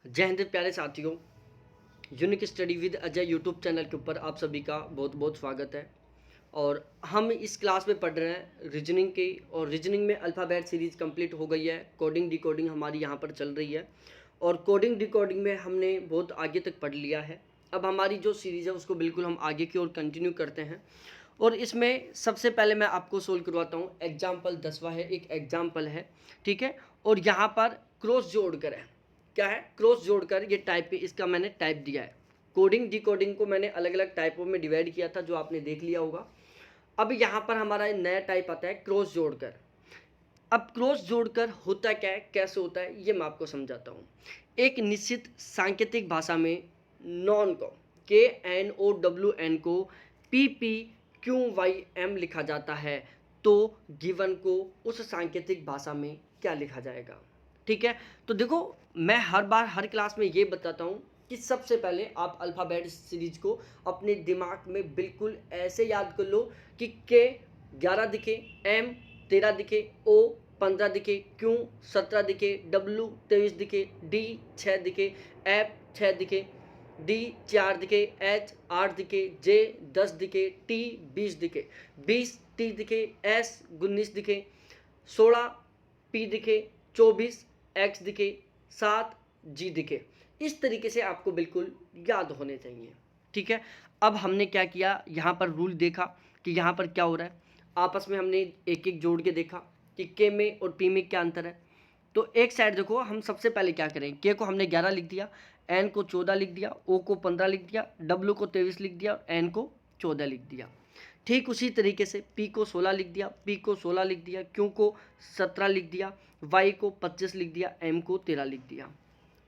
जय हिंद प्यारे साथियों। Unique study with Ajay YouTube channel के ऊपर आप सभी का बहुत बहुत स्वागत है। और हम इस क्लास में पढ़ रहे हैं रीजनिंग की, और रीजनिंग में अल्फ़ाबेट सीरीज़ कंप्लीट हो गई है। कोडिंग डिकोडिंग हमारी यहाँ पर चल रही है, और कोडिंग डिकोडिंग में हमने बहुत आगे तक पढ़ लिया है। अब हमारी जो सीरीज़ है उसको बिल्कुल हम आगे की ओर कंटिन्यू करते हैं। और इसमें सबसे पहले मैं आपको सोल्व करवाता हूँ। एग्जाम्पल 10वां है, एक एग्जाम्पल है, ठीक है। और यहाँ पर क्रॉस जोड़कर है, क्या है, क्रॉस जोड़कर ये टाइप पे इसका मैंने टाइप दिया है। कोडिंग डिकोडिंग को मैंने अलग अलग टाइपों में डिवाइड किया था, जो आपने देख लिया होगा। अब यहाँ पर हमारा नया टाइप आता है क्रॉस जोड़कर। अब क्रॉस जोड़कर होता क्या है, कैसे होता है, ये मैं आपको समझाता हूँ। एक निश्चित सांकेतिक भाषा में नॉन को KNOWN को PPQYM लिखा जाता है, तो गिवन को उस सांकेतिक भाषा में क्या लिखा जाएगा। ठीक है, तो देखो मैं हर बार हर क्लास में ये बताता हूँ कि सबसे पहले आप अल्फ़ाबेट सीरीज को अपने दिमाग में बिल्कुल ऐसे याद कर लो कि K 11 दिखे, M 13 दिखे, O 15 दिखे, Q 17 दिखे, W 23 दिखे, D 6 दिखे, F 6 दिखे, D 4 दिखे, H 8 दिखे, J 10 दिखे, T 20 दिखे, 20 T दिखे, S 19 दिखे, 16 P दिखे, 24 X दिखे, 7 G दिखे। इस तरीके से आपको बिल्कुल याद होने चाहिए। ठीक है, अब हमने क्या किया, यहाँ पर रूल देखा कि यहाँ पर क्या हो रहा है। आपस में हमने एक एक जोड़ के देखा कि के में और पी में क्या अंतर है। तो एक साइड देखो, हम सबसे पहले क्या करें, के को हमने 11 लिख दिया, एन को 14 लिख दिया, ओ को 15 लिख दिया, डब्ल्यू को 23 लिख दिया, एन को 14 लिख दिया। ठीक उसी तरीके से पी को 16 लिख दिया, पी को 16 लिख दिया, क्यू को 17 लिख दिया, वाई को 25 लिख दिया, एम को 13 लिख दिया।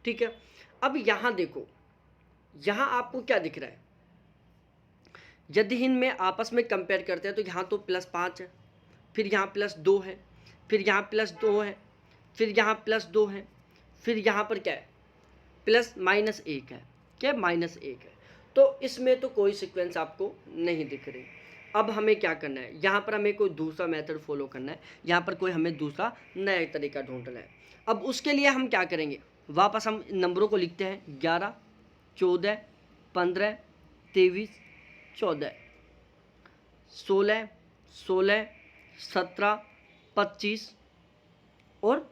ठीक है, अब यहाँ देखो, यहाँ आपको क्या दिख रहा है, यदि इनमें आपस में कंपेयर करते हैं तो यहाँ तो +5 है, फिर यहाँ +2 है, फिर यहाँ +2 है, फिर यहाँ +2 है, फिर यहाँ पर क्या है, +-1 है, क्या -1 है। तो इसमें तो कोई सीक्वेंस आपको नहीं दिख रही। अब हमें क्या करना है, यहाँ पर हमें कोई दूसरा मेथड फॉलो करना है, यहाँ पर कोई हमें दूसरा नया तरीका ढूंढना है। अब उसके लिए हम क्या करेंगे, वापस हम नंबरों को लिखते हैं, 11 14 15 23 14 16 16 17 25 और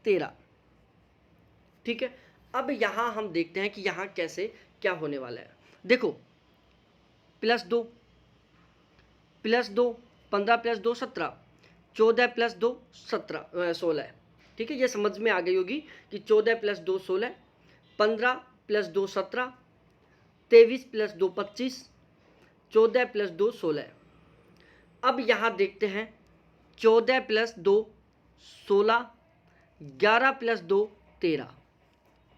13। ठीक है, अब यहाँ हम देखते हैं कि यहाँ कैसे क्या होने वाला है। देखो, +2 +2 15 +2 17, 14 +2 17 16 है। ठीक है, ये समझ में आ गई होगी कि 14 +2 16, 15 +2 17, 23 +2 25, 14 +2 16। अब यहाँ देखते हैं, 14 + 2 16, 11 + 2 13।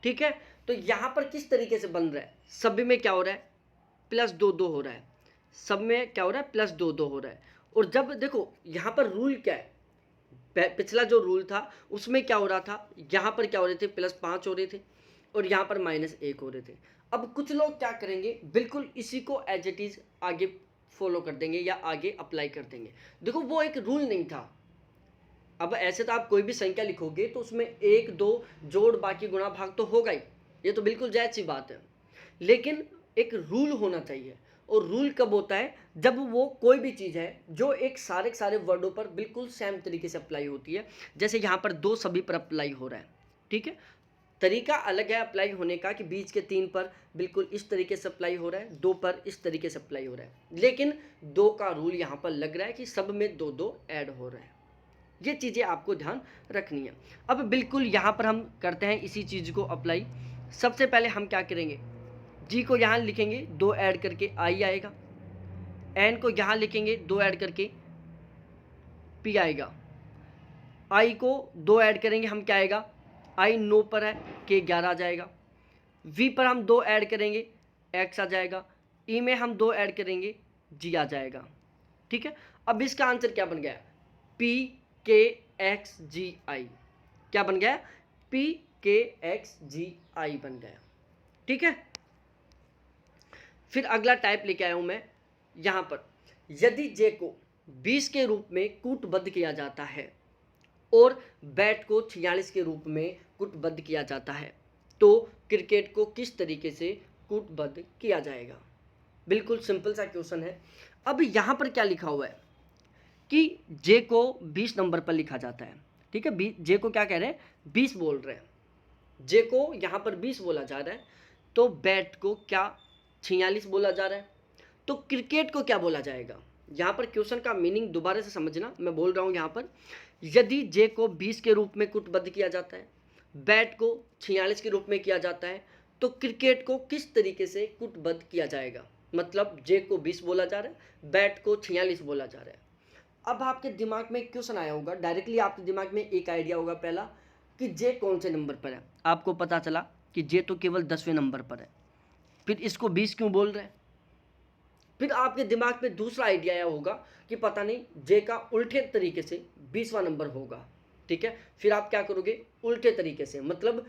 ठीक है, तो यहाँ पर किस तरीके से बन रहा है, सभी में क्या हो रहा है, +2 2 हो रहा है, सब में क्या हो रहा है, +2 2 हो रहा है। और जब देखो यहाँ पर रूल क्या है, पिछला जो रूल था उसमें क्या हो रहा था, यहाँ पर क्या हो रहे थे, +5 हो रहे थे, और यहाँ पर -1 हो रहे थे। अब कुछ लोग क्या करेंगे, बिल्कुल इसी को एज इट इज आगे फॉलो कर देंगे या आगे अप्लाई कर देंगे। देखो वो एक रूल नहीं था। अब ऐसे तो आप कोई भी संख्या लिखोगे तो उसमें 1 2 जोड़ बाकी गुणा भाग तो होगा ही, ये तो बिल्कुल जायज़ सी बात है। लेकिन एक रूल होना चाहिए, और रूल कब होता है, जब वो कोई भी चीज़ है जो एक सारे के सारे वर्डों पर बिल्कुल सेम तरीके से अप्लाई होती है। जैसे यहाँ पर 2 सभी पर अप्लाई हो रहा है। ठीक है, तरीका अलग है अप्लाई होने का, कि बीच के 3 पर बिल्कुल इस तरीके से अप्लाई हो रहा है, 2 पर इस तरीके से अप्लाई हो रहा है, लेकिन 2 का रूल यहाँ पर लग रहा है कि सब में 2 2 ऐड हो रहे हैं। ये चीज़ें आपको ध्यान रखनी है। अब बिल्कुल यहाँ पर हम करते हैं इसी चीज़ को अप्लाई। सबसे पहले हम क्या करेंगे, जी को यहाँ लिखेंगे, 2 ऐड करके आई आएगा, एन को यहाँ लिखेंगे, 2 ऐड करके पी आएगा, आई को 2 ऐड करेंगे हम, क्या आएगा, आई 9 पर है, के 11 आ जाएगा, वी पर हम 2 ऐड करेंगे, एक्स आ जाएगा, ई में हम 2 ऐड करेंगे, जी आ जाएगा। ठीक है, अब इसका आंसर क्या बन गया, पी के एक्स जी आई, क्या बन गया, पी के एक्स जी आई बन गया। ठीक है, फिर अगला टाइप लेके आया हूं मैं यहाँ पर, यदि जे को 20 के रूप में कूटबद्ध किया जाता है और बैट को 46 के रूप में कूटबद्ध किया जाता है, तो क्रिकेट को किस तरीके से कूटबद्ध किया जाएगा। बिल्कुल सिंपल सा क्वेश्चन है। अब यहाँ पर क्या लिखा हुआ है कि जे को 20 नंबर पर लिखा जाता है, ठीक है। जे को क्या कह रहे हैं, 20 बोल रहे हैं, जे को यहाँ पर 20 बोला जा रहा है, तो बैट को क्या 46 बोला जा रहा है, तो क्रिकेट को क्या बोला जाएगा। यहाँ पर क्वेश्चन का मीनिंग दोबारा से समझना, मैं बोल रहा हूँ यहाँ पर, यदि जे को 20 के रूप में कूटबद्ध किया जाता है, बैट को 46 के रूप में किया जाता है, तो क्रिकेट को किस तरीके से कूटबद्ध किया जाएगा। मतलब जे को 20 बोला जा रहा है, बैट को 46 बोला जा रहा है। अब आपके दिमाग में क्वेश्चन आया होगा, डायरेक्टली आपके दिमाग में एक आइडिया होगा पहला कि जे कौन से नंबर पर है। आपको पता चला कि जे तो केवल 10वें नंबर पर है, फिर इसको 20 क्यों बोल रहे हैं। फिर आपके दिमाग में दूसरा आइडिया आया होगा कि पता नहीं जे का उल्टे तरीके से 20वां नंबर होगा, ठीक है। फिर आप क्या करोगे, उल्टे तरीके से, मतलब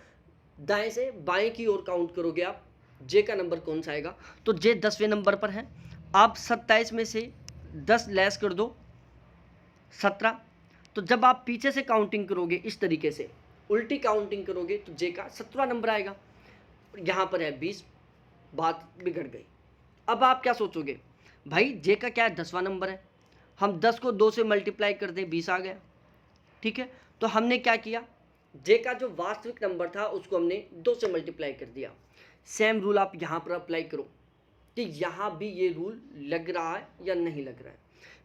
दाएं से बाएं की ओर काउंट करोगे आप, जे का नंबर कौन सा आएगा। तो जे 10वें नंबर पर है, आप 27 में से 10 लेस कर दो, 17। तो जब आप पीछे से काउंटिंग करोगे, इस तरीके से उल्टी काउंटिंग करोगे, तो जे का 17वां नंबर आएगा। यहाँ पर है 20, बात बिगड़ गई। अब आप क्या सोचोगे, भाई जे का क्या है, 10वां नंबर है, हम 10 को 2 से मल्टीप्लाई कर दें, 20 आ गया, ठीक है। तो हमने क्या किया, जे का जो वास्तविक नंबर था उसको हमने 2 से मल्टीप्लाई कर दिया। सेम रूल आप यहाँ पर अप्लाई करो कि यहाँ भी ये रूल लग रहा है या नहीं लग रहा है।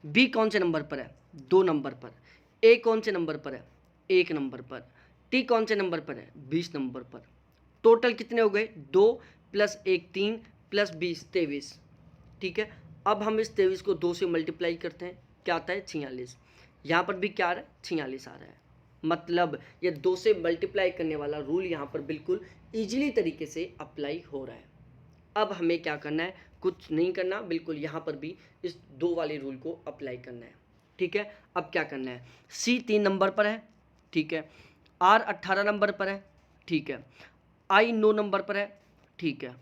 बी कौन से नंबर पर है, 2 नंबर पर। ए कौन से नंबर पर है, 1 नंबर पर। टी कौन से नंबर पर है, 20 नंबर पर। टोटल कितने हो गए, 2 + 1 3 + 20 23, ठीक है। अब हम इस 23 को 2 से मल्टीप्लाई करते हैं, क्या आता है, 46। यहाँ पर भी क्या आ रहा है, 46 आ रहा है। मतलब ये 2 से मल्टीप्लाई करने वाला रूल यहाँ पर बिल्कुल ईजिली तरीके से अप्लाई हो रहा है। अब हमें क्या करना है, कुछ नहीं करना, बिल्कुल यहाँ पर भी इस 2 वाले रूल को अप्लाई करना है, ठीक है। अब क्या करना है, सी 3 नंबर पर है, ठीक है। आर 18 नंबर पर है, ठीक है। आई 9 नंबर पर है, ठीक है।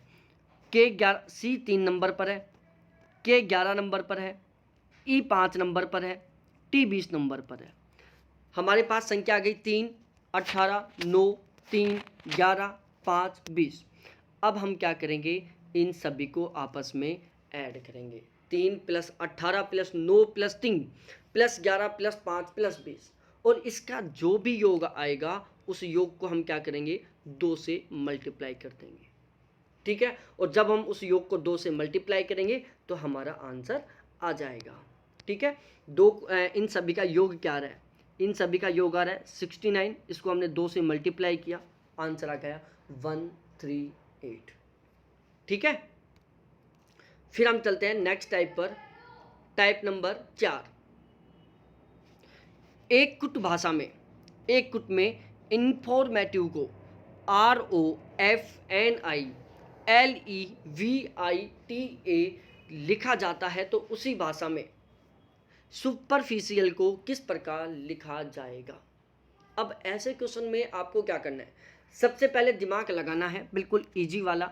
के 11, सी 3 नंबर पर है, के 11 नंबर पर है, ई 5 नंबर पर है, टी 20 नंबर पर है। हमारे पास संख्या आ गई 3 18 9 3 11 5 20। अब हम क्या करेंगे, इन सभी को आपस में ऐड करेंगे। 3 + 18 + 9 + 3 + 11 + 5 + 20, और इसका जो भी योग आएगा उस योग को हम क्या करेंगे, 2 से मल्टीप्लाई कर देंगे, ठीक है। और जब हम उस योग को 2 से मल्टीप्लाई करेंगे तो हमारा आंसर आ जाएगा, ठीक है। इन सभी का योग क्या आ रहा है, इन सभी का योग आ रहा है 69। इसको हमने 2 से मल्टीप्लाई किया, आंसर आ गया 138, ठीक है। फिर हम चलते हैं नेक्स्ट टाइप पर, टाइप नंबर 4। एक कुट भाषा में, एक कुट में इंफॉर्मेटिव को ROFNILEVITA लिखा जाता है, तो उसी भाषा में सुपरफिशियल को किस प्रकार लिखा जाएगा। अब ऐसे क्वेश्चन में आपको क्या करना है, सबसे पहले दिमाग लगाना है, बिल्कुल इजी वाला,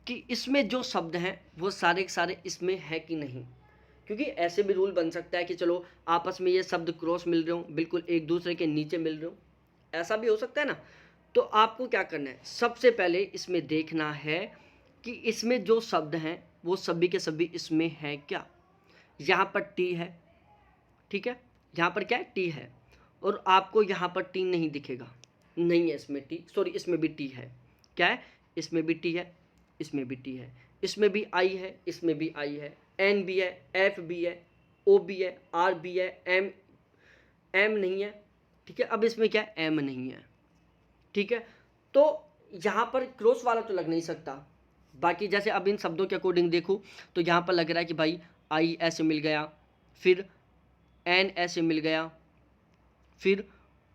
कि इसमें जो शब्द हैं वो सारे के सारे इसमें है कि नहीं। क्योंकि ऐसे भी रूल बन सकता है कि चलो आपस में ये शब्द क्रॉस मिल रहे हो, बिल्कुल एक दूसरे के नीचे मिल रहे हो, ऐसा भी हो सकता है ना। तो आपको क्या करना है, सबसे पहले इसमें देखना है कि इसमें जो शब्द हैं वो सभी के सभी इसमें है क्या। यहाँ पर टी है, ठीक है, यहाँ पर क्या है, टी है, और आपको यहाँ पर टी नहीं दिखेगा, नहीं है इसमें टी, सॉरी इसमें भी टी है, क्या है, इसमें भी टी है, इसमें भी टी है, इसमें भी आई है, इसमें भी आई है, एन भी है, एफ भी है, ओ भी है, आर भी है, एम एम नहीं है, ठीक है। अब इसमें क्या है, एम नहीं है, ठीक है। तो यहाँ पर क्रॉस वाला तो लग नहीं सकता। बाकी जैसे अब इन शब्दों के अकॉर्डिंग देखूँ तो यहाँ पर लग रहा है कि भाई आई ऐसे मिल गया, फिर एन ऐसे मिल गया, फिर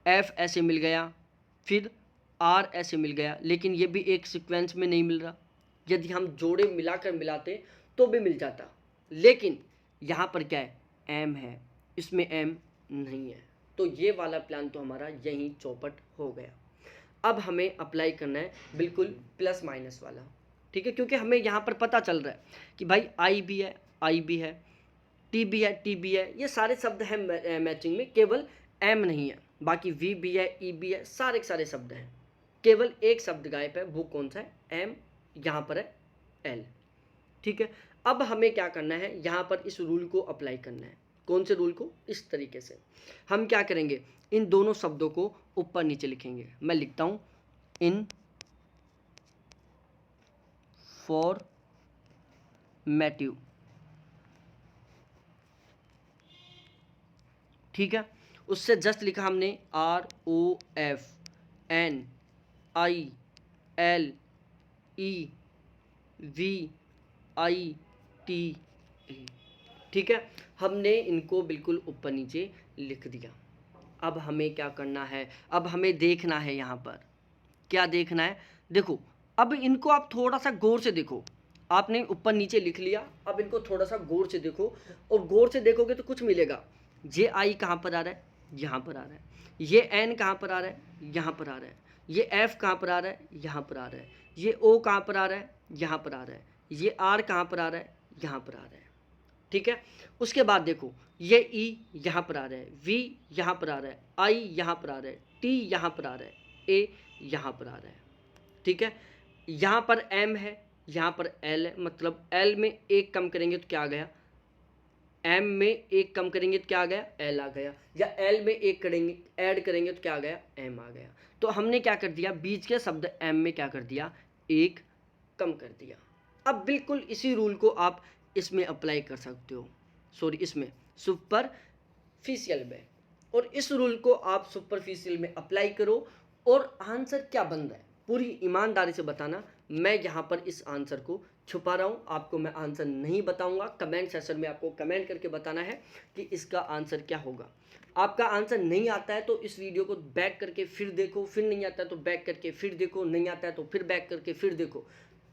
एफ ऐसे मिल गया, फिर आर ऐसे मिल गया, लेकिन ये भी एक सीक्वेंस में नहीं मिल रहा। यदि हम जोड़े मिलाकर मिलाते तो भी मिल जाता, लेकिन यहाँ पर क्या है, एम है, इसमें एम नहीं है। तो ये वाला प्लान तो हमारा यहीं चौपट हो गया। अब हमें अप्लाई करना है बिल्कुल प्लस माइनस वाला, ठीक है, क्योंकि हमें यहाँ पर पता चल रहा है कि भाई आई भी है, आई भी है, टी भी है, टी भी है, ये सारे शब्द हैं मैचिंग में, केवल एम नहीं है। बाकी वी भी है, ई भी है, सारे के सारे शब्द हैं। केवल एक शब्द गायब है, वो कौन सा है? एम, यहाँ पर है एल। ठीक है, अब हमें क्या करना है, यहाँ पर इस रूल को अप्लाई करना है। कौन से रूल को? इस तरीके से हम क्या करेंगे, इन दोनों शब्दों को ऊपर नीचे लिखेंगे। मैं लिखता हूँ इन फॉर्मेटिव। ठीक है, उससे जस्ट लिखा हमने ROFNILEVITE। ठीक है, हमने इनको बिल्कुल ऊपर नीचे लिख दिया। अब हमें क्या करना है, अब हमें देखना है यहाँ पर क्या देखना है। देखो, अब इनको आप थोड़ा सा गौर से देखो। आपने ऊपर नीचे लिख लिया, अब इनको थोड़ा सा गौर से देखो, और गौर से देखोगे तो कुछ मिलेगा। ये आई कहाँ पर आ रहा है? यहाँ पर आ रहा है। ये एन कहाँ पर आ रहा है? यहाँ पर आ रहा है। ये एफ कहाँ पर आ रहा है? यहाँ पर आ रहा है। ये ओ कहाँ पर आ रहा है? यहाँ पर आ रहा है। ये आर कहाँ पर आ रहा है? यहाँ पर आ रहा है। ठीक है, उसके बाद देखो, ये ई यहाँ पर आ रहा है, वी यहाँ पर आ रहा है, आई यहाँ पर आ रहा है, टी यहाँ पर आ रहा है, ए यहाँ पर आ रहा है। ठीक है, यहाँ पर एम है, यहाँ पर एल है, मतलब एल में एक कम करेंगे तो क्या आ गया? एम में एक कम करेंगे तो क्या आ गया? एल आ गया। या एल में एक करेंगे, ऐड करेंगे तो क्या आ गया? एम आ गया। तो हमने क्या कर दिया, बीच के शब्द एम में क्या कर दिया? एक कम कर दिया। अब बिल्कुल इसी रूल को आप इसमें अप्लाई कर सकते हो, सॉरी इसमें सुपरफिशियल में। और इस रूल को आप सुपरफिशियल में अप्लाई करो, और आंसर क्या बन रहा है पूरी ईमानदारी से बताना। मैं यहाँ पर इस आंसर को छुपा रहा हूँ, आपको मैं आंसर नहीं बताऊँगा। कमेंट सेक्शन में आपको कमेंट करके बताना है कि इसका आंसर क्या होगा। आपका आंसर नहीं आता है तो इस वीडियो को बैक करके फिर देखो, फिर नहीं आता है तो बैक करके फिर देखो, नहीं आता है तो फिर बैक करके फिर देखो,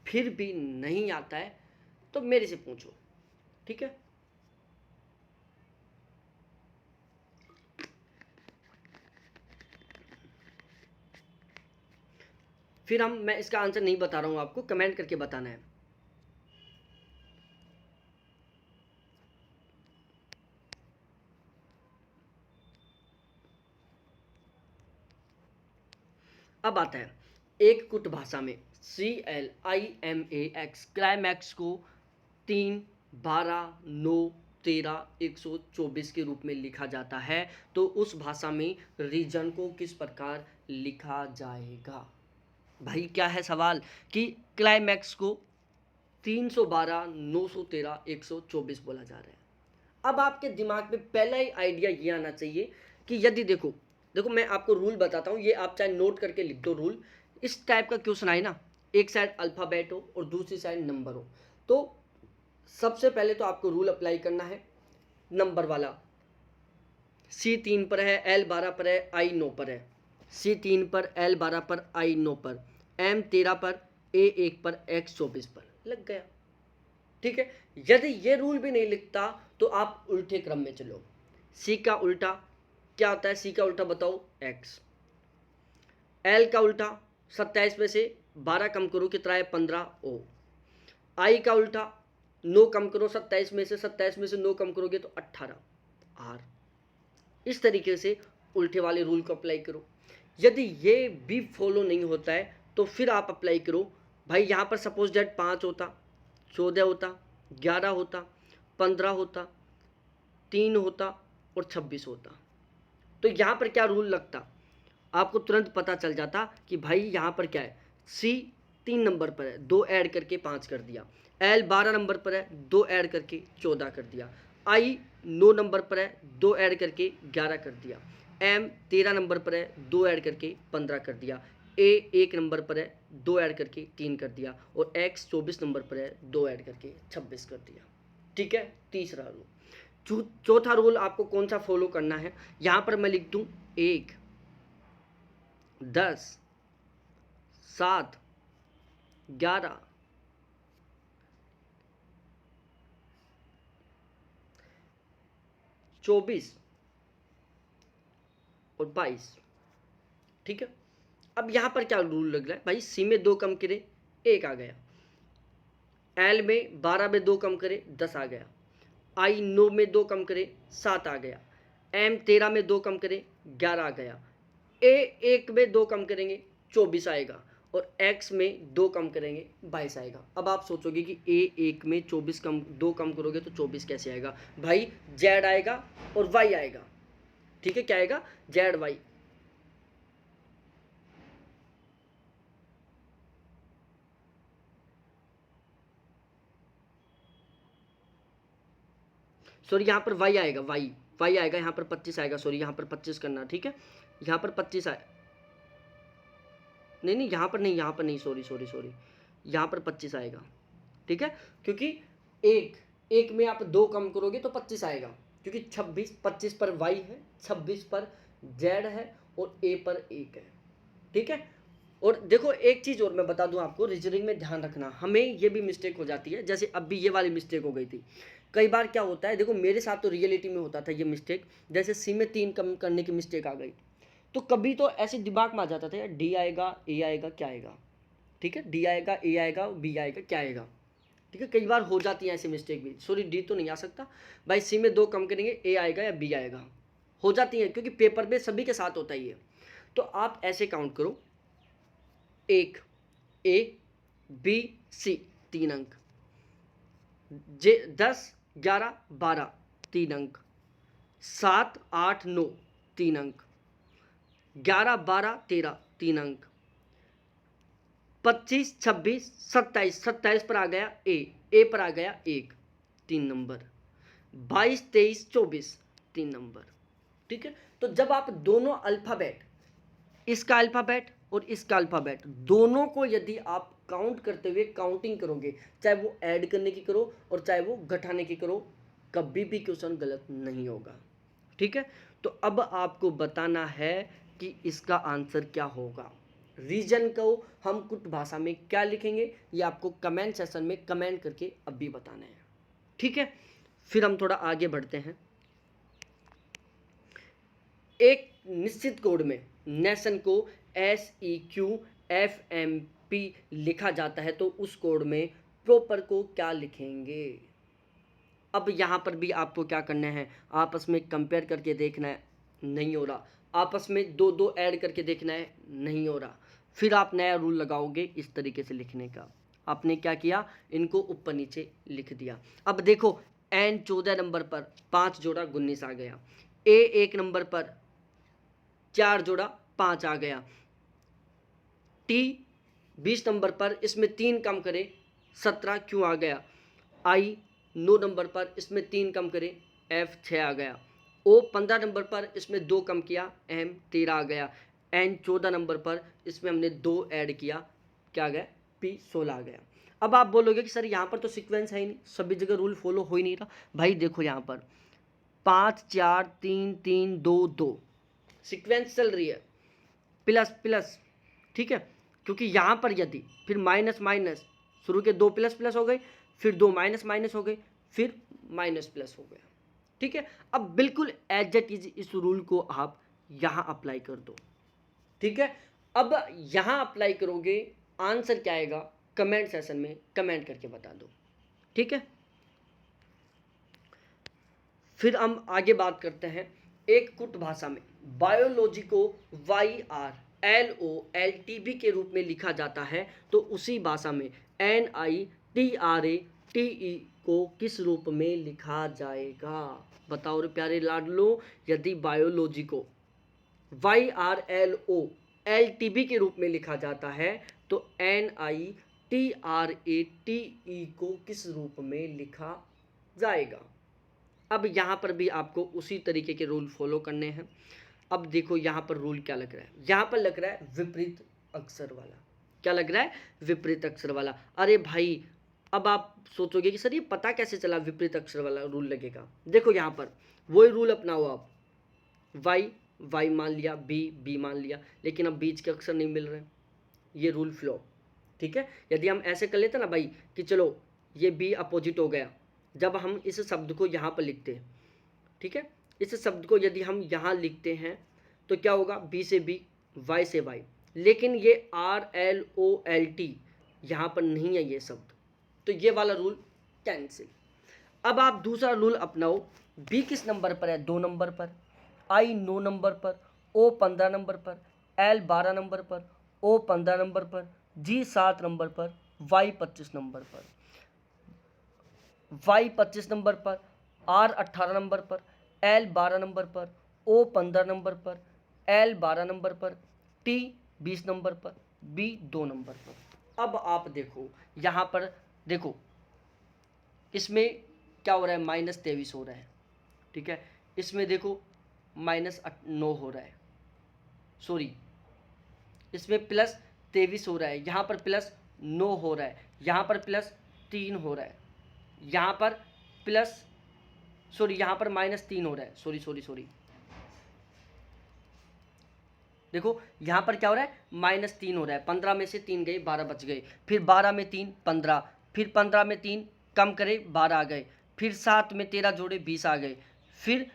फिर भी नहीं आता है तो मेरे से पूछो। ठीक है, फिर मैं इसका आंसर नहीं बता रहा हूँ, आपको कमेंट करके बताना है। अब आता है एक कुट भाषा में CLIMAX क्लाइमैक्स को 3, 12, 9, 13, 124 के रूप में लिखा जाता है, तो उस भाषा में रीजन को किस प्रकार लिखा जाएगा? भाई क्या है सवाल कि क्लाइमैक्स को 312, 913, 124 बोला जा रहा है। अब आपके दिमाग में पहला ही आइडिया ये आना चाहिए कि यदि देखो देखो मैं आपको रूल बताता हूँ, ये आप चाहे नोट करके लिख दो रूल। इस टाइप का क्वेश्चन आए ना, एक साइड अल्फ़ाबेट हो और दूसरी साइड नंबर हो, तो सबसे पहले तो आपको रूल अप्लाई करना है नंबर वाला। C3 पर है, L12 पर है, I9 पर है। C3 पर, L12 पर, I9 पर, M13 पर, A1 पर, X24 पर लग गया। ठीक है, यदि ये रूल भी नहीं लिखता तो आप उल्टे क्रम में चलो। सी का उल्टा क्या होता है? सी का उल्टा बताओ? एक्स। एल का उल्टा 27 में से 12 कम करो कितना है? 15 ओ। आई का उल्टा 9 कम करो 27 में से, 27 में से 9 कम करोगे तो 18 आर। इस तरीके से उल्टे वाले रूल को अप्लाई करो। यदि ये भी फॉलो नहीं होता है तो फिर आप अप्लाई करो। भाई यहाँ पर सपोज डेट 5 होता, 14 होता, 11 होता, 15 होता, 3 होता और 26 होता, तो यहाँ पर क्या रूल लगता? आपको तुरंत पता चल जाता कि भाई यहाँ पर क्या है। सी 3 नंबर पर है, 2 ऐड करके 5 कर दिया। एल 12 नंबर पर है, 2 ऐड करके 14 कर दिया। आई 9 नंबर पर है, 2 ऐड करके 11 कर दिया। एम 13 नंबर पर है, 2 ऐड करके 15 कर दिया। ए 1 नंबर पर है, 2 ऐड करके 3 कर दिया। और एक्स 24 नंबर पर है, 2 ऐड करके 26 कर दिया। ठीक है, तीसरा रूल। चौथा रूल आपको कौन सा फॉलो करना है? यहाँ पर मैं लिख दूँ 1, 10, 7, 11, 24 और 22। ठीक है, अब यहाँ पर क्या रूल लग रहा है? भाई सी में 2 कम करे 1 आ गया, एल में 12 में 2 कम करे 10 आ गया, आई 9 में 2 कम करे 7 आ गया, एम 13 में 2 कम करे 11 आ गया। ए एक में 2 कम करेंगे 24 आएगा, और x में 2 कम करेंगे 22 आएगा। अब आप सोचोगे कि ए एक में 24 कम 2 कम करोगे तो 24 कैसे आएगा? भाई z आएगा और y आएगा, ठीक है, क्या आएगा? z y। सॉरी यहाँ पर y आएगा, y आएगा, यहाँ पर 25 आएगा, सॉरी यहाँ पर 25 करना, ठीक है, यहाँ पर 25 आए, नहीं यहाँ पर नहीं, सॉरी यहाँ पर 25 आएगा, ठीक है, क्योंकि एक में आप 2 कम करोगे तो 25 आएगा, क्योंकि 25 पर y है, 26 पर z है और a पर 1 है, ठीक है। और देखो एक चीज़ और मैं बता दूं आपको, रीजनिंग में ध्यान रखना, हमें ये भी मिस्टेक हो जाती है, जैसे अब भी ये वाली मिस्टेक हो गई थी। कई बार क्या होता है, देखो मेरे साथ तो रियलिटी में होता था ये मिस्टेक, जैसे सी में 3 कम करने की मिस्टेक आ गई, तो कभी तो ऐसे दिमाग में आ जाता था यार डी आएगा, ए आएगा, क्या आएगा, ठीक है, डी आएगा, ए आएगा, बी आएगा, क्या आएगा, ठीक है। कई बार हो जाती है ऐसी मिस्टेक भी, सॉरी डी तो नहीं आ सकता भाई, सी में 2 कम करेंगे, ए आएगा या बी आएगा, हो जाती है, क्योंकि पेपर में सभी के साथ होता ही है। तो आप ऐसे काउंट करो, 1 ए बी सी 3 अंक, 10 11 12 3 अंक, 7 8 9 3 अंक, 11 12 13 3 अंक, 25 26 27 पर आ गया ए पर आ गया 1 3 नंबर, 22 23 24 3 नंबर, ठीक है। तो जब आप दोनों अल्फ़ाबेट, इसका अल्फ़ाबेट और इसका अल्फ़ाबेट, दोनों को यदि आप काउंट करते हुए काउंटिंग करोगे, चाहे वो ऐड करने की करो और चाहे वो घटाने की करो, कभी भी क्वेश्चन गलत नहीं होगा, ठीक है। तो अब आपको बताना है कि इसका आंसर क्या होगा। रीजन को हम कुछ भाषा में क्या लिखेंगे, ये आपको कमेंट सेक्शन में कमेंट करके अभी बताना है, ठीक है। फिर हम थोड़ा आगे बढ़ते हैं। एक निश्चित कोड में नेशन को SEQFMP लिखा जाता है, तो उस कोड में प्रॉपर को क्या लिखेंगे? अब यहाँ पर भी आपको क्या करना है, आपस में कंपेयर करके देखना है, नहीं हो रहा, आपस में दो दो ऐड करके देखना है, नहीं हो रहा, फिर आप नया रूल लगाओगे इस तरीके से लिखने का। आपने क्या किया, इनको ऊपर नीचे लिख दिया। अब देखो N 14 नंबर पर 5 जोड़ा 19 आ गया, A 1 नंबर पर 4 जोड़ा 5 आ गया, T 20 नंबर पर इसमें 3 कम करे 17 क्यों आ गया, I 9 नंबर पर इसमें 3 कम करे F 6 आ गया, O 15 नंबर पर इसमें 2 कम किया M 13 आ गया, N 14 नंबर पर इसमें हमने 2 ऐड किया, क्या आ गया P 16 आ गया। अब आप बोलोगे कि सर यहाँ पर तो सीक्वेंस है ही नहीं, सभी जगह रूल फॉलो हो ही नहीं रहा। भाई देखो यहाँ पर 5 4 3 3 2 2 सीक्वेंस चल रही है, प्लस प्लस, ठीक है, क्योंकि यहाँ पर यदि फिर माइनस माइनस, शुरू के 2 प्लस प्लस हो गए, फिर 2 माइनस माइनस हो गए, फिर माइनस प्लस हो गया, ठीक है। अब बिल्कुल एज इट इज इस रूल को आप यहाँ अप्लाई कर दो, ठीक है। अब यहाँ अप्लाई करोगे, आंसर क्या आएगा कमेंट सेशन में कमेंट करके बता दो, ठीक है। फिर हम आगे बात करते हैं, एक कुट भाषा में बायोलॉजी को YRLOLTB के रूप में लिखा जाता है, तो उसी भाषा में NITRATE को किस रूप में लिखा जाएगा? बताओ रे प्यारे लाडलो, यदि बायोलॉजी को YRLOLTB के रूप में लिखा जाता है तो NITRATE को किस रूप में लिखा जाएगा? अब यहाँ पर भी आपको उसी तरीके के रूल फॉलो करने हैं। अब देखो यहाँ पर रूल क्या लग रहा है, यहाँ पर लग रहा है विपरीत अक्षर वाला। क्या लग रहा है? विपरीत अक्षर वाला। अरे भाई अब आप सोचोगे कि सर ये पता कैसे चला विपरीत अक्षर वाला रूल लगेगा। देखो यहाँ पर वही रूल अपनाओ आप, वाई वाई मान लिया, बी बी मान लिया, लेकिन अब बीच के अक्षर नहीं मिल रहे, ये रूल फ्लॉप, ठीक है। यदि हम ऐसे कर लेते ना भाई कि चलो ये बी अपोजिट हो गया, जब हम इस शब्द को यहाँ पर लिखते हैं, ठीक है, इस शब्द को यदि हम यहाँ लिखते हैं तो क्या होगा, बी से बी, वाई से वाई, लेकिन ये RLOLT यहाँ पर नहीं है ये शब्द, तो ये वाला रूल कैंसिल। अब आप दूसरा रूल अपनाओ, बी किस नंबर पर है? 2 नंबर पर, आई 9 नंबर पर, ओ 15 नंबर पर, एल 12 नंबर पर, ओ 15 नंबर पर, जी 7 नंबर पर, वाई 25 नंबर पर, वाई 25 नंबर पर, आर 18 नंबर पर, एल 12 नंबर पर, ओ 15 नंबर पर, एल 12 नंबर पर, टी 20 नंबर पर, बी 2 नंबर पर। अब आप देखो यहाँ पर, देखो इसमें क्या हो रहा है, -23 हो रहा है, ठीक है। इसमें देखो -9 हो रहा है, सॉरी इसमें +23 हो रहा है, यहाँ पर +9 हो रहा है, यहाँ पर +3 हो रहा है, यहाँ पर प्लस सॉरी यहाँ पर -3 हो रहा है, सॉरी सॉरी सॉरी देखो यहाँ पर क्या हो रहा है, -3 हो रहा है। 15 में से 3 गए, 12 बच गए, फिर 12 में 3 15, फिर 15 में 3 कम करे 12 आ गए, फिर 7 में 13 जोड़े 20 आ गए, फिर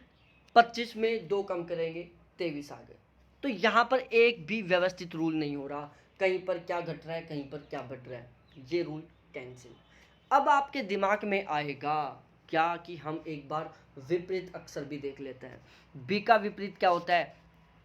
25 में 2 कम करेंगे 23 आ गए। तो यहाँ पर एक भी व्यवस्थित रूल नहीं हो रहा, कहीं पर क्या घट रहा है, कहीं पर क्या बढ़ रहा है, ये रूल कैंसिल। अब आपके दिमाग में आएगा क्या कि हम एक बार विपरीत अक्षर भी देख लेते हैं। बी का विपरीत क्या होता है,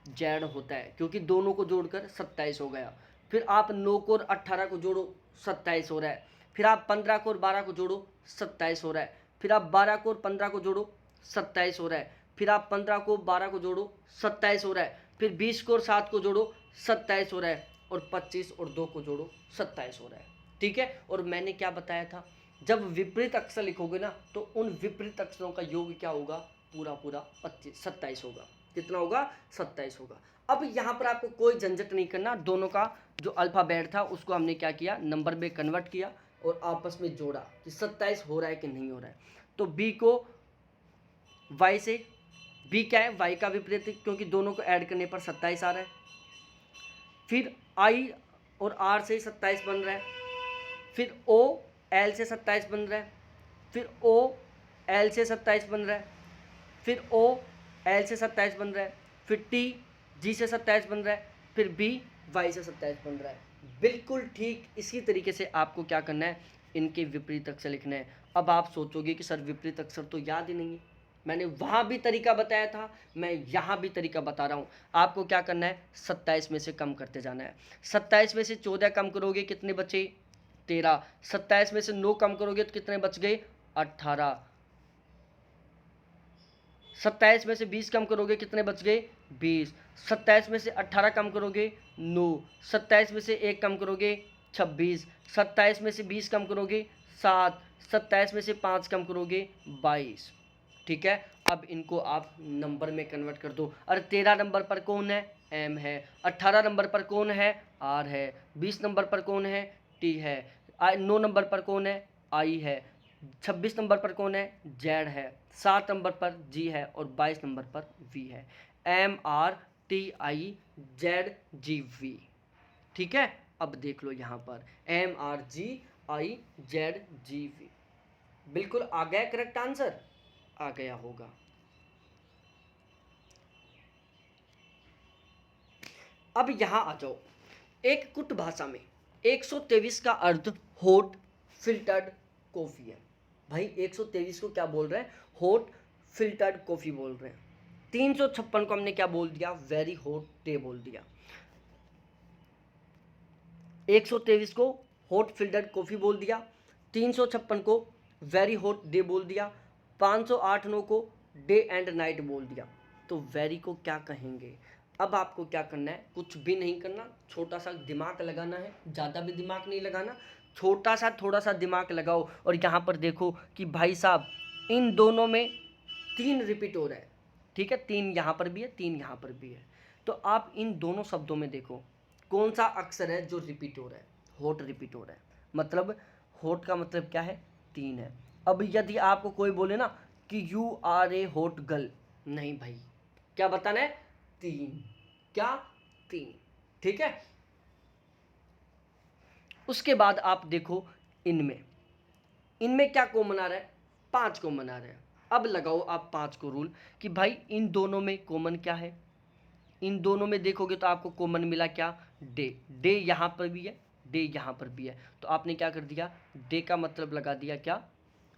जेड होता है, क्योंकि दोनों को जोड़कर 27 हो गया। फिर आप 9 को और 18 को जोड़ो, 27 हो रहा है। फिर आप 15 को और 12 को जोड़ो, 27 हो रहा है। फिर आप 12 को और 15 को जोड़ो, 27 हो रहा है। फिर आप 15 को 12 को जोड़ो, 27 हो रहा है। फिर 20 को और 7 को जोड़ो, 27 हो रहा है। और 25 और 2 को जोड़ो, 27 हो रहा है, ठीक है। और मैंने क्या बताया था, जब विपरीत अक्षर लिखोगे ना तो उन विपरीत अक्षरों का योग क्या होगा, पूरा पूरा 27 होगा। कितना होगा, 27 होगा। अब यहाँ पर आपको कोई झंझट नहीं करना, दोनों का जो अल्फाबेट था उसको हमने क्या किया, नंबर में कन्वर्ट किया और आपस में जोड़ा कि 27 हो रहा है कि नहीं हो रहा है। तो बी को वाई से, बी क्या है, वाई का विपरीत, क्योंकि दोनों को ऐड करने पर 27 आ रहा है। फिर आई और आर से 27 बन रहा है। फिर ओ एल से 27 बन रहा है। फिर ओ एल से 27 बन रहा है। फिर ओ एल से 27 बन रहा है। फिर टी जी से 27 बन रहा है। फिर बी वाई से 27 बन रहा है। बिल्कुल ठीक इसी तरीके से आपको क्या करना है, इनके विपरीत अक्षर लिखना है। अब आप सोचोगे कि सर विपरीत अक्षर तो याद ही नहीं है, मैंने वहाँ भी तरीका बताया था, मैं यहाँ भी तरीका बता रहा हूँ। आपको क्या करना है, 27 में से कम करते जाना है। 27 में से 14 कम करोगे कितने बचे, 13। 27 में से 9 कम करोगे तो कितने बच गए, 18। 27 में से 20 कम करोगे कितने बच गए, 20। 27 में से 18 कम करोगे 9। 27 में से 1 कम करोगे 26। 27 में से 20 कम करोगे 7। 27 में से 5 कम करोगे 22, ठीक है। अब इनको आप नंबर में कन्वर्ट कर दो। अरे 13 नंबर पर कौन है, एम है। 18 नंबर पर कौन है, आर है। 20 नंबर पर कौन है, टी है। 9 नंबर पर कौन है, आई है। 26 नंबर पर कौन है, जेड है। 7 नंबर पर जी है और 22 नंबर पर वी है। M R T I Z G V, ठीक है। अब देख लो यहाँ पर M R G I Z G V, बिल्कुल आ गया करेक्ट आंसर, आ गया होगा। अब यहाँ आ जाओ, एक कुट भाषा में 123 का अर्थ हॉट फिल्टर्ड कॉफ़ी है। भाई 123 को क्या बोल रहे हैं, हॉट फिल्टर्ड कॉफ़ी बोल रहे हैं। 356 को हमने क्या बोल दिया, वेरी हॉट टे बोल दिया। 123 को हॉट फिल्टर्ड कॉफ़ी बोल दिया, 356 को वेरी हॉट डे बोल दिया, 508 9 को डे एंड नाइट बोल दिया। तो वेरी को क्या कहेंगे। अब आपको क्या करना है, कुछ भी नहीं करना, छोटा सा दिमाग लगाना है, ज़्यादा भी दिमाग नहीं लगाना, छोटा सा थोड़ा सा दिमाग लगाओ। और यहाँ पर देखो कि भाई साहब इन दोनों में 3 रिपीट हो रहा है, ठीक है। 3 यहाँ पर भी है, 3 यहाँ पर भी है। तो आप इन दोनों शब्दों में देखो कौन सा अक्षर है जो रिपीट हो रहा है, होट रिपीट हो रहा है। मतलब होट का मतलब क्या है, 3 है। अब यदि आपको कोई बोले ना कि you are a hot girl, नहीं भाई, क्या बताना है, 3, क्या 3, ठीक है। उसके बाद आप देखो इनमें, इनमें क्या कॉमन आ रहा है, 5 कॉमन आ रहा है। अब लगाओ आप 5 को रूल कि भाई इन दोनों में कॉमन क्या है। इन दोनों में देखोगे तो आपको कॉमन मिला क्या, डे। डे यहाँ पर भी है, डे यहाँ पर भी है। तो आपने क्या कर दिया, डे का मतलब लगा दिया क्या,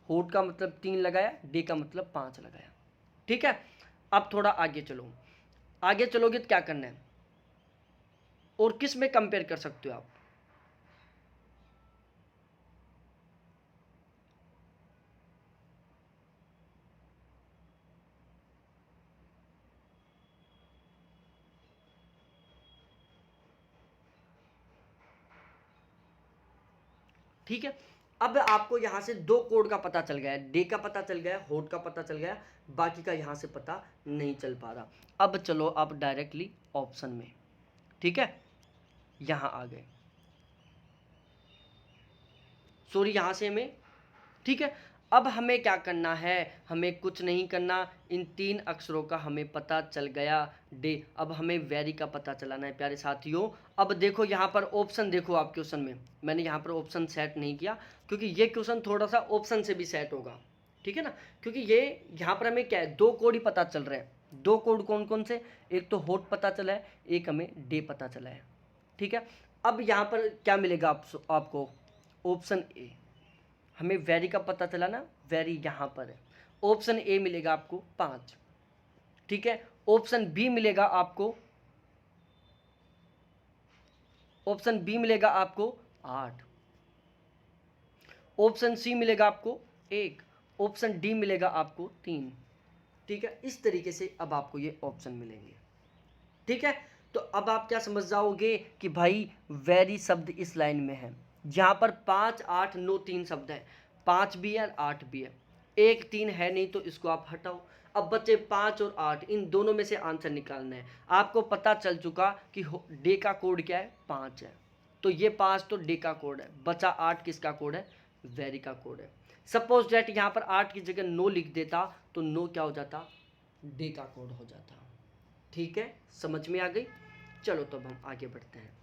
हॉट का मतलब 3 लगाया, डे का मतलब 5 लगाया, ठीक है। अब थोड़ा आगे चलो, आगे चलोगे तो क्या करना है, और किस में कंपेयर कर सकते हो आप। ठीक है, अब आपको यहां से दो कोड का पता चल गया है, डे का पता चल गया है, होट का पता चल गया है, बाकी का यहां से पता नहीं चल पा रहा। अब चलो आप डायरेक्टली ऑप्शन में, ठीक है, यहां आ गए, सॉरी यहां से हमें, ठीक है। अब हमें क्या करना है, हमें कुछ नहीं करना, इन तीन अक्षरों का हमें पता चल गया डे। अब हमें वेरी का पता चलाना है प्यारे साथियों। अब देखो यहाँ पर ऑप्शन, देखो आप क्वेश्चन में मैंने यहाँ पर ऑप्शन सेट नहीं किया, क्योंकि ये क्वेश्चन थोड़ा सा ऑप्शन से भी सेट होगा, ठीक है ना, क्योंकि ये यहाँ पर हमें क्या है, दो कोड ही पता चल रहे हैं। दो कोड कौन कौन से, एक तो होट पता चला है, एक हमें डे पता चला है, ठीक है। अब यहाँ पर क्या मिलेगा आपको, ऑप्शन ए, हमें वेरी का पता चला ना, वेरी यहाँ पर है, ऑप्शन ए मिलेगा आपको 5, ठीक है। ऑप्शन बी मिलेगा आपको, ऑप्शन बी मिलेगा आपको 8, ऑप्शन सी मिलेगा आपको 1, ऑप्शन डी मिलेगा आपको 3, ठीक है। इस तरीके से अब आपको ये ऑप्शन मिलेंगे, ठीक है। तो अब आप क्या समझ जाओगे कि भाई वेरी शब्द इस लाइन में है, जहां पर 5 8 9 3 शब्द है, 5 भी है 8 भी है, एक 3 है नहीं, तो इसको आप हटाओ। अब बचे 5 और 8, इन दोनों में से आंसर निकालना है। आपको पता चल चुका कि डे का कोड क्या है, 5 है, तो ये 5 तो डे का कोड है, बचा 8 किसका कोड है, वेरी का कोड है। सपोज डेट यहाँ पर 8 की जगह 9 लिख देता, तो 9 क्या हो जाता, डे का कोड हो जाता, ठीक है, समझ में आ गई। चलो तो अब हम आगे बढ़ते हैं।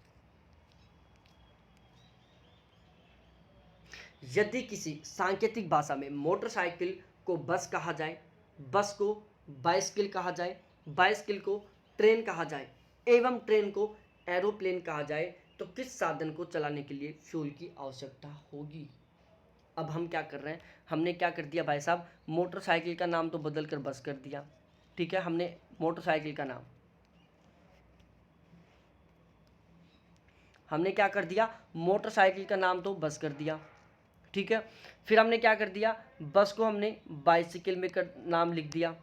यदि किसी सांकेतिक भाषा में मोटरसाइकिल को बस कहा जाए, बस को बाइसिकल कहा जाए, बाइसिकल को ट्रेन कहा जाए, एवं ट्रेन को एरोप्लेन कहा जाए, तो किस साधन को चलाने के लिए फ्यूल की आवश्यकता होगी। अब हम क्या कर रहे हैं, हमने क्या कर दिया भाई साहब, मोटरसाइकिल का नाम तो बदल कर बस कर दिया, ठीक है, हमने मोटरसाइकिल का नाम, हमने क्या कर दिया, मोटरसाइकिल का नाम तो बस कर दिया, ठीक है। फिर हमने क्या कर दिया, बस को हमने बाइसिकल में कर नाम लिख दिया,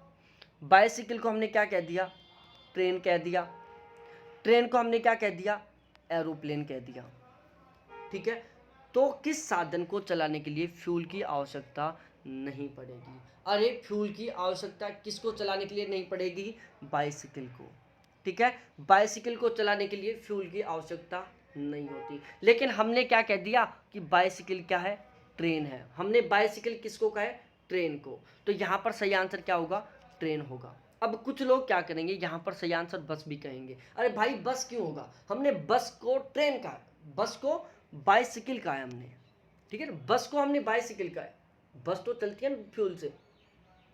बाइसिकल को हमने क्या कह दिया, ट्रेन कह दिया, ट्रेन को हमने क्या कह दिया, एरोप्लेन कह दिया, ठीक है। तो किस साधन को चलाने के लिए फ्यूल की आवश्यकता नहीं पड़ेगी। अरे फ्यूल की आवश्यकता किसको चलाने के लिए नहीं पड़ेगी, बाइसिकल को, ठीक है, बाइसिकल को चलाने के लिए फ्यूल की आवश्यकता नहीं होती। लेकिन हमने क्या कह दिया कि बाइसिकल क्या है, ट्रेन है, हमने बाइसिकल किसको कहा है, ट्रेन को, तो यहाँ पर सही आंसर क्या होगा, ट्रेन होगा। अब कुछ लोग क्या करेंगे, यहाँ पर सही आंसर बस भी कहेंगे, अरे भाई बस क्यों होगा, हमने बस को ट्रेन कहा, बस को बाइसिकल कहा है हमने, ठीक है ना, बस को हमने बाइसिकल कहा है, बस तो चलती है ना फ्यूल से,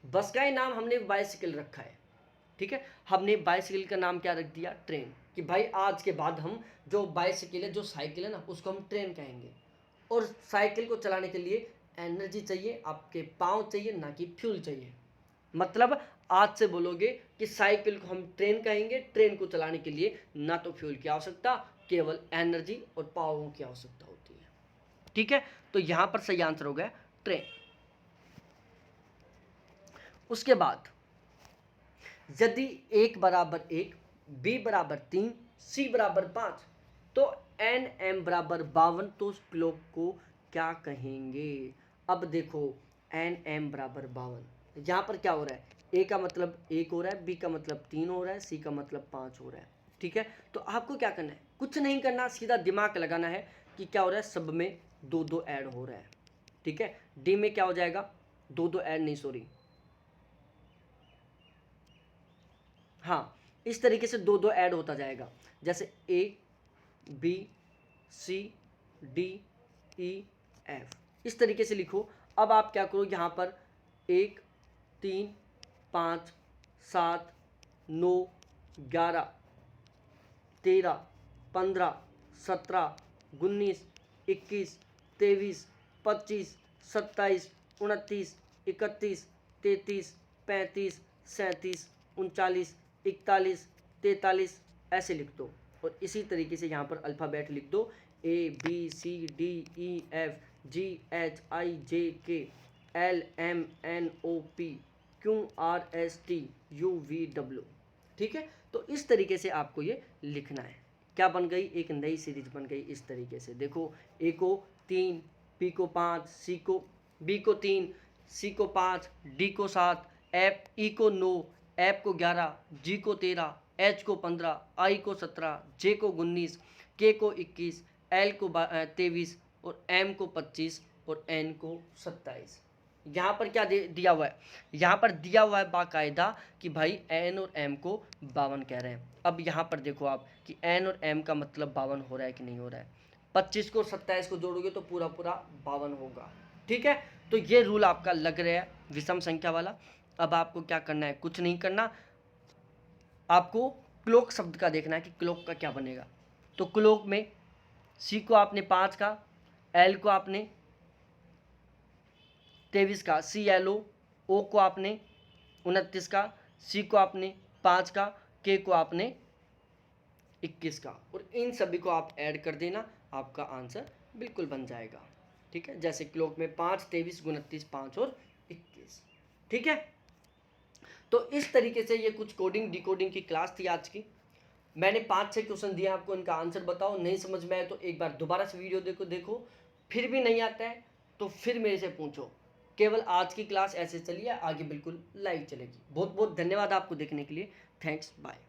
बस का ही नाम हमने बाइसिकल रखा है, ठीक है। हमने बाइसिकल का नाम क्या रख दिया, ट्रेन, कि भाई आज के बाद हम जो बाइसिकल है, जो साइकिल है ना, उसको हम ट्रेन कहेंगे। और साइकिल को चलाने के लिए एनर्जी चाहिए, आपके पाँव चाहिए, ना कि फ्यूल चाहिए। मतलब आज से बोलोगे कि साइकिल को हम ट्रेन कहेंगे, ट्रेन को चलाने के लिए ना तो फ्यूल की आवश्यकता, केवल एनर्जी और पावरों की आवश्यकता होती है, ठीक है। तो यहां पर सही आंसर हो गया ट्रेन। उसके बाद यदि 1 बराबर 1, बी बराबर 3, सी बराबर 5, तो एन एम बराबर 52, तो उस क्लॉक को क्या कहेंगे। अब देखो एन एम बराबर 52, यहाँ पर क्या हो रहा है, ए का मतलब 1 हो रहा है, बी का मतलब 3 हो रहा है, सी का मतलब 5 हो रहा है, ठीक है। तो आपको क्या करना है, कुछ नहीं करना, सीधा दिमाग लगाना है कि क्या हो रहा है, सब में 2 2 ऐड हो रहा है, ठीक है। डी में क्या हो जाएगा, 2 2 ऐड नहीं, सॉरी, हाँ, इस तरीके से 2 2 ऐड होता जाएगा, जैसे A B C D E F, इस तरीके से लिखो। अब आप क्या करो, यहाँ पर 1 3 5 7 9 11 13 15 17 19 21 23 25 27 29 31 33 35 37 39 41 41 43 ऐसे लिख दो। और इसी तरीके से यहाँ पर अल्फ़ाबेट लिख दो ABCDEFGHIJKLMNOPQRSTUVW। ठीक है, तो इस तरीके से आपको ये लिखना है। क्या बन गई, एक नई सीरीज बन गई इस तरीके से। देखो ए को 3, पी को 5, बी को 3, सी को 5, डी को 7, एफ ई को 9, एफ को 11, जी को 13, एच को 15, आई को 17, जे को 19, के को 21, एल को 23 और एम को 25 और एन को 27। यहाँ पर क्या दिया हुआ है, यहाँ पर दिया हुआ है बाकायदा कि भाई एन और एम को 52 कह रहे हैं। अब यहाँ पर देखो आप कि एन और एम का मतलब 52 हो रहा है कि नहीं हो रहा है। 25 को 27 को जोड़ोगे तो पूरा पूरा 52 होगा। ठीक है, तो ये रूल आपका लग रहा है विषम संख्या वाला। अब आपको क्या करना है, कुछ नहीं करना, आपको क्लोक शब्द का देखना है कि क्लोक का क्या बनेगा। तो क्लोक में सी को आपने 5 का, एल को आपने 23 का, CLO, ओ को आपने 29 का, सी को आपने 5 का, के को आपने 21 का, और इन सभी को आप ऐड कर देना, आपका आंसर बिल्कुल बन जाएगा। ठीक है, जैसे क्लोक में 5, 23, 29, 5 और 21। ठीक है, तो इस तरीके से ये कुछ कोडिंग डिकोडिंग की क्लास थी आज की। मैंने 5-6 क्वेश्चन दिए आपको, इनका आंसर बताओ। नहीं समझ में आए तो एक बार दोबारा से वीडियो देखो। फिर भी नहीं आता है तो फिर मेरे से पूछो। केवल आज की क्लास ऐसे चलिए, आगे बिल्कुल लाइव चलेगी। बहुत बहुत धन्यवाद आपको देखने के लिए। Thanks, bye.